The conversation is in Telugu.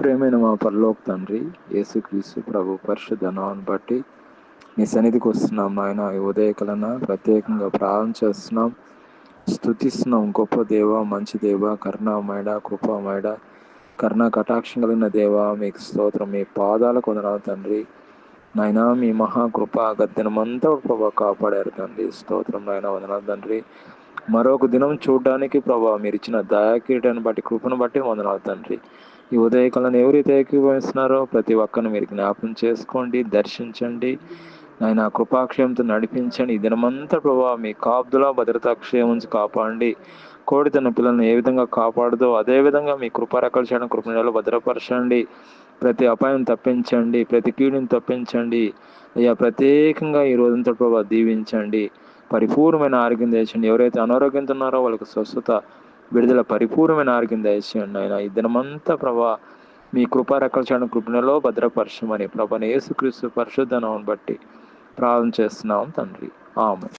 ప్రియమైన మా పరలోక తండ్రి, యేసుక్రీస్తు ప్రభు పరిశుద్ధ నామమును బట్టి నీ సన్నిధికి వస్తున్నాం నాయన. ఈ ఉదయకాలన ప్రత్యేకంగా ప్రార్థన చేస్తున్నాం, స్తుతిస్తున్నాం. గొప్ప దేవ, మంచి దేవ, కరుణామయుడ, కృపామయుడ, కరుణ కటాక్షం కలిగిన దేవ, మీకు స్తోత్రం. మీ పాదాలకు వందనాలు తండ్రి. నాయన మీ మహాకృప గద్దెనమంతా ప్రభా కాపాడారు తండ్రి. స్తోత్రం నాయన, వందనాలు తండ్రి. మరొక దినం చూడడానికి ప్రభా మీరు ఇచ్చిన దయాకీటాన్ని బట్టి, కృపను బట్టి వందనాలు తండ్రి. ఈ ఉదయకాలను ఎవరైతే ఏకీభవిస్తున్నారో ప్రతి ఒక్కరిని మీరు జ్ఞాపకం చేసుకోండి, దర్శించండి నాయన. కృపాక్షయంతో నడిపించండి. ఈ దినమంతా ప్రభావ మీ కాపుదల భద్రతా క్షయం ఉంచి కాపాడండి. కోడి తన పిల్లలను ఏ విధంగా కాపాడుదో అదేవిధంగా మీ కృపారెక్కలు చేయడం, కృపణలో భద్రపరచండి. ప్రతి అపాయం తప్పించండి, ప్రతి కీడుని తప్పించండి అయ్యా. ప్రత్యేకంగా ఈ రోజంతా ప్రభావ దీవించండి, పరిపూర్ణమైన ఆరోగ్యం తెచ్చండి. ఎవరైతే అనారోగ్యంతో ఉన్నారో వాళ్ళకి స్వస్థత, విడుదల, పరిపూర్ణమైన ఆరోగ్యం దయచేయండి ఆయన. ఈ దినమంతా ప్రభా మీ కృపారెక్కలు చేయడం, కృపణలో భద్రపరచమని ప్రభాని యేసుక్రీస్తు పరిశుద్ధ నామమును బట్టి ప్రార్థన చేస్తున్నాం తండ్రి. ఆమేన్.